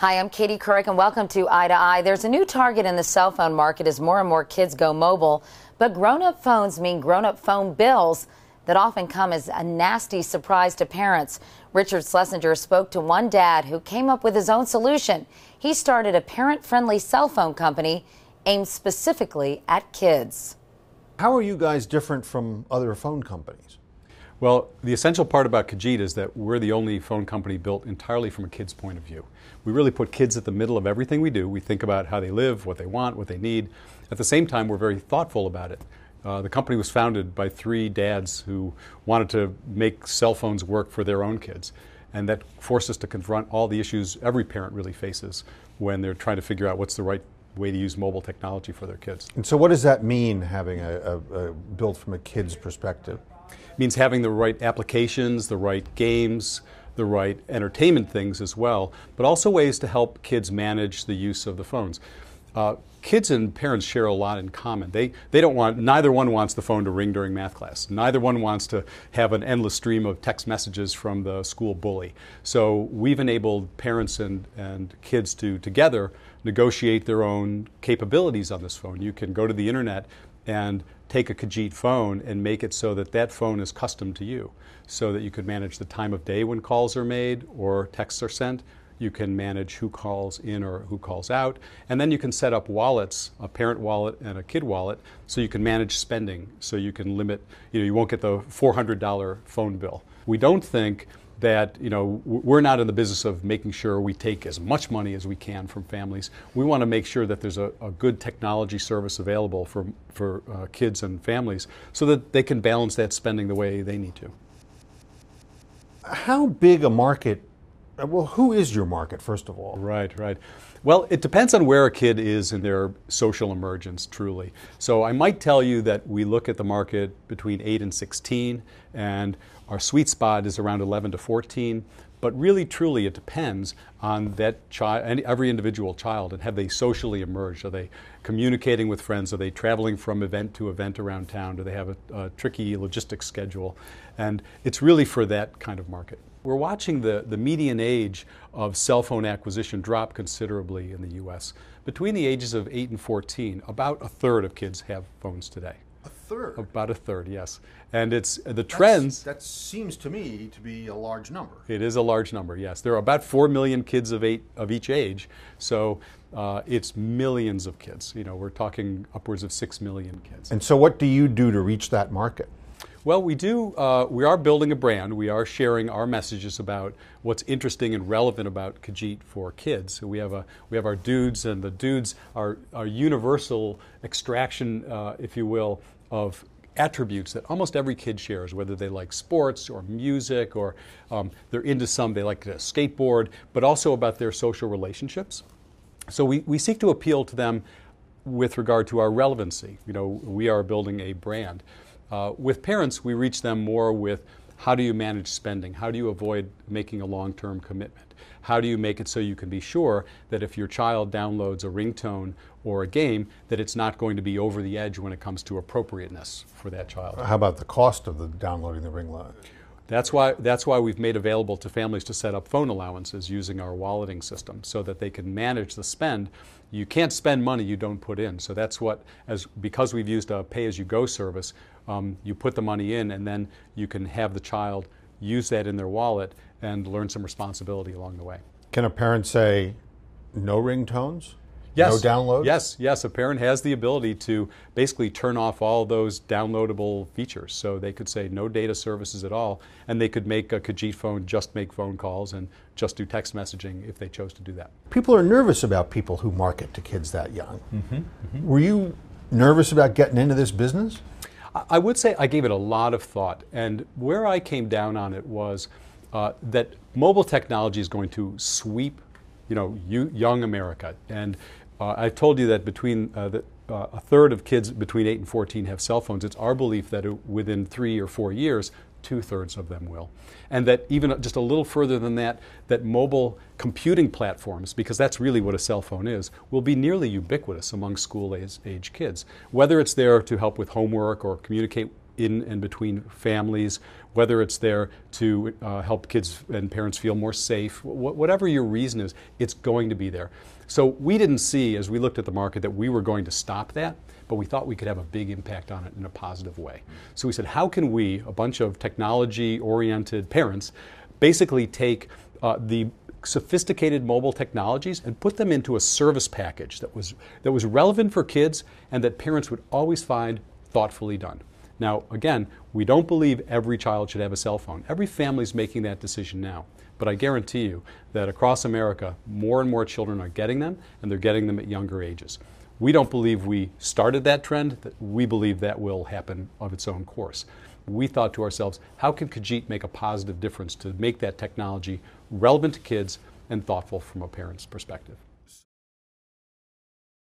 Hi, I'm Katie Couric, and welcome to Eye to Eye. There's a new target in the cell phone market as more and more kids go mobile. But grown-up phones mean grown-up phone bills that often come as a nasty surprise to parents. Richard Schlesinger spoke to one dad who came up with his own solution. He started a parent-friendly cell phone company aimed specifically at kids. How are you guys different from other phone companies? Well, the essential part about Kajeet is that we're the only phone company built entirely from a kid's point of view. We really put kids at the middle of everything we do. We think about how they live, what they want, what they need. At the same time, we're very thoughtful about it. The company was founded by three dads who wanted to make cell phones work for their own kids. And that forced us to confront all the issues every parent really faces when they're trying to figure out what's the right way to use mobile technology for their kids. And so what does that mean, having a built from a kid's perspective? It means having the right applications, the right games, the right entertainment things as well, but also ways to help kids manage the use of the phones. Kids and parents share a lot in common. They don't want, neither one wants the phone to ring during math class. Neither one wants to have an endless stream of text messages from the school bully. So we've enabled parents and kids to together negotiate their own capabilities on this phone. You can go to the internet and take a Kajeet phone and make it so that that phone is custom to you, so that you could manage the time of day when calls are made or texts are sent. You can manage who calls in or who calls out. And then you can set up wallets, a parent wallet and a kid wallet, so you can manage spending, so you can limit, you won't get the $400 phone bill. We don't think that, we're not in the business of making sure we take as much money as we can from families. We want to make sure that there's a good technology service available for kids and families so that they can balance that spending the way they need to. How big a market, well, who is your market, first of all? Right. Well, it depends on where a kid is in their social emergence, truly. So I might tell you that we look at the market between 8 and 16, and our sweet spot is around 11 to 14. But really, truly, it depends on that child, every individual child, and have they socially emerged? Are they communicating with friends? Are they traveling from event to event around town? Do they have a tricky logistics schedule? And it's really for that kind of market. We're watching the median age of cell phone acquisition drop considerably in the U.S. Between the ages of 8 and 14, about a third of kids have phones today. A third? About a third, yes. And it's the trends. That seems to me to be a large number. It is a large number, yes. There are about 4 million kids of each age, so it's millions of kids. We're talking upwards of 6 million kids. And so what do you do to reach that market? Well, we are building a brand. We are sharing our messages about what's interesting and relevant about Kajeet for kids. So we have our dudes, and the dudes are universal extraction, if you will, of attributes that almost every kid shares, whether they like sports or music or they're into they like to skateboard, but also about their social relationships. So we seek to appeal to them with regard to our relevancy. We are building a brand. With parents, we reach them more with how do you manage spending? How do you avoid making a long-term commitment? How do you make it so you can be sure that if your child downloads a ringtone or a game, that it's not going to be over the edge when it comes to appropriateness for that child? How about the cost of downloading the ringtone? That's why we've made available to families to set up phone allowances using our walleting system so that they can manage the spend. You can't spend money you don't put in. So that's because we've used a pay-as-you-go service, you put the money in and then you can have the child use that in their wallet and learn some responsibility along the way. Can a parent say no ringtones? Yes. No downloads? Yes. A parent has the ability to basically turn off all those downloadable features. So they could say no data services at all, and they could make a Kajeet phone just make phone calls and just do text messaging if they chose to do that. People are nervous about people who market to kids that young. Were you nervous about getting into this business? I would say I gave it a lot of thought, and where I came down on it was that mobile technology is going to sweep young America. And I told you that between a third of kids between 8 and 14 have cell phones. It's our belief that within 3 or 4 years, 2/3 of them will. And that even just a little further than that, that mobile computing platforms, because that's really what a cell phone is, will be nearly ubiquitous among school-age kids. Whether it's there to help with homework or communicate in and between families, whether it's there to help kids and parents feel more safe, whatever your reason is, it's going to be there. So we didn't see, as we looked at the market, that we were going to stop that, but we thought we could have a big impact on it in a positive way. So we said, how can we, a bunch of technology-oriented parents, basically take the sophisticated mobile technologies and put them into a service package that was relevant for kids and that parents would always find thoughtfully done. Now, again, we don't believe every child should have a cell phone. Every family is making that decision now. But I guarantee you that across America, more and more children are getting them, and they're getting them at younger ages. We don't believe we started that trend. We believe that will happen of its own course. We thought to ourselves, how can Kajeet make a positive difference to make that technology relevant to kids and thoughtful from a parent's perspective?